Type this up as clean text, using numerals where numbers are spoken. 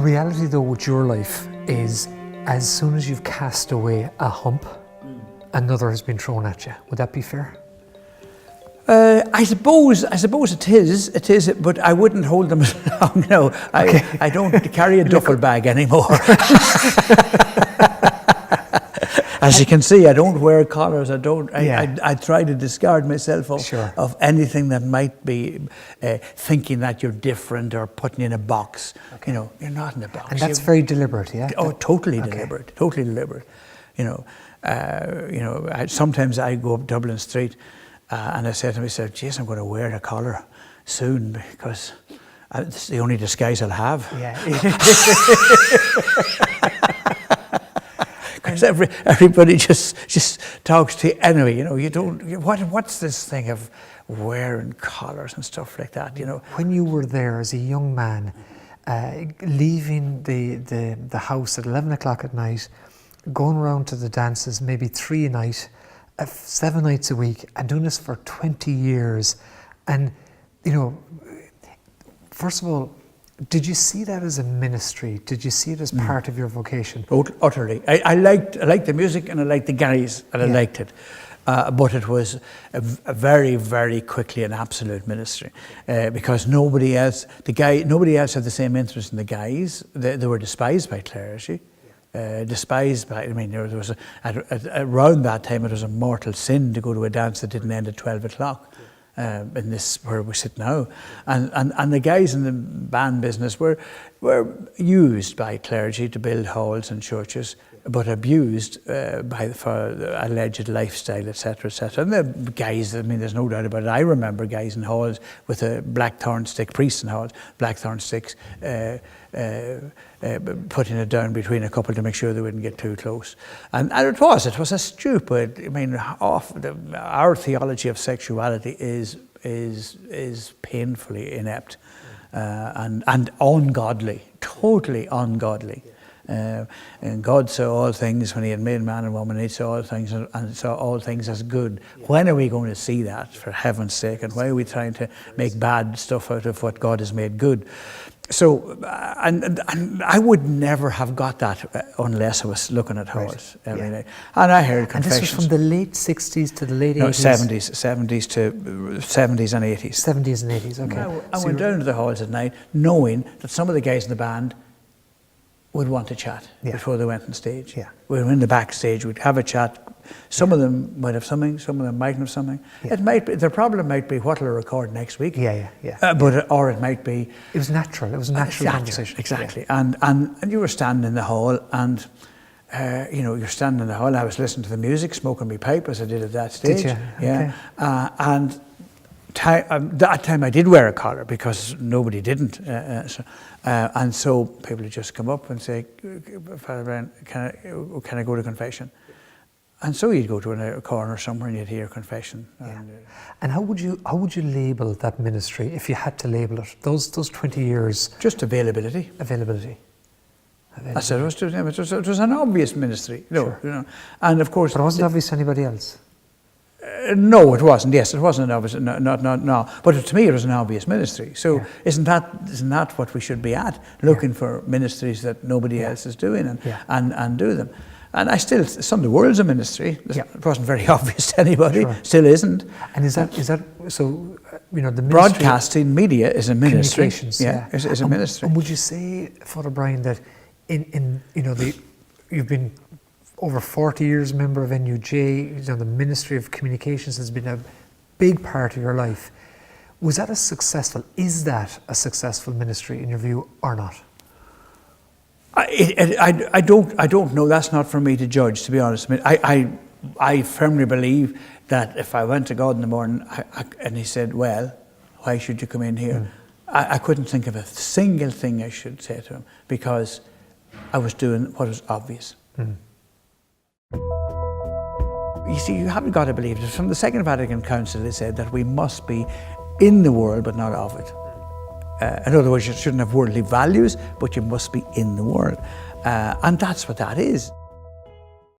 reality though with your life is, as soon as you've cast away a hump, another has been thrown at you. Would that be fair? I suppose it is, but I wouldn't hold them as long. No, I don't carry a duffel bag anymore. As you can see, I don't wear collars. I try to discard myself of anything that might be thinking that you're different or putting you in a box. Okay. You know, you're not in a box. And that's very deliberate, yeah? Oh, totally deliberate. Totally deliberate. Sometimes I go up Dublin Street and I say to myself, geez, I'm going to wear a collar soon because it's the only disguise I'll have. Yeah. Because everybody just talks to you anyway. You know, you don't. What's this thing of wearing collars and stuff like that? You know. When you were there as a young man, leaving the house at 11 o'clock at night, going around to the dances, maybe 3 a night, 7 nights a week, and doing this for 20 years, and you know, first of all, did you see that as a ministry? Did you see it as part of your vocation? Utterly. I liked the music and I liked the guys and I liked it. But it was a very, very quickly an absolute ministry because nobody else had the same interest in the guys. They were despised by clergy. Despised by, there was around that time it was a mortal sin to go to a dance that didn't end at 12 o'clock. In this where we sit now, and the guys in the band business were used by clergy to build halls and churches, but abused for alleged lifestyle, etc., etc. And the guys, there's no doubt about it. I remember guys in halls with a blackthorn stick, priests in halls, blackthorn sticks, putting it down between a couple to make sure they wouldn't get too close. And it was a stupid. Our theology of sexuality is painfully inept and ungodly, totally ungodly. And God saw all things when he had made man and woman. He saw all things and saw all things as good. When are we going to see that, for heaven's sake? And why are we trying to make bad stuff out of what God has made good? So, and I would never have got that unless I was looking at halls every night. And I heard confessions. And this was from the late 60s to the late 80s? No, 70s and 80s. 70s and 80s, okay. I went down to the halls at night knowing that some of the guys in the band would want to chat before they went on stage. Yeah. We were in the backstage, we'd have a chat. Some of them might have something, some of them mightn't have something. It might be, their problem might be what will I record next week. Or it might be... It was natural, it was a natural conversation. Exactly. And you were standing in the hall and, you're standing in the hall, I was listening to the music, smoking my pipe as I did at that stage. Did you? Yeah. Okay. And that time I did wear a collar because nobody didn't. And so people would just come up and say, Father Brian, can I go to confession? And so you'd go to a corner somewhere and you'd hear confession. And how would you label that ministry if you had to label it? Those 20 years? Just availability. Availability. I said it was an obvious ministry. And of course... But it wasn't obvious to anybody else? No, it wasn't. Yes, it wasn't an obvious. No. But to me, it was an obvious ministry. So isn't that what we should be at? Looking for ministries that nobody else is doing and do them. And the world's a ministry. It wasn't very obvious to anybody. Still isn't. And is that so? The ministry, broadcasting media is a ministry. Communications, is a ministry. And would you say, Father Brian, that you've been over 40 years a member of NUJ, the Ministry of Communications has been a big part of your life. Is that a successful ministry in your view or not? I don't know. That's not for me to judge, to be honest. I firmly believe that if I went to God in the morning and he said, well, why should you come in here? I couldn't think of a single thing I should say to him because I was doing what was obvious. You see, you haven't got to believe it. From the Second Vatican Council, they said that we must be in the world, but not of it. In other words, you shouldn't have worldly values, but you must be in the world. And that's what that is.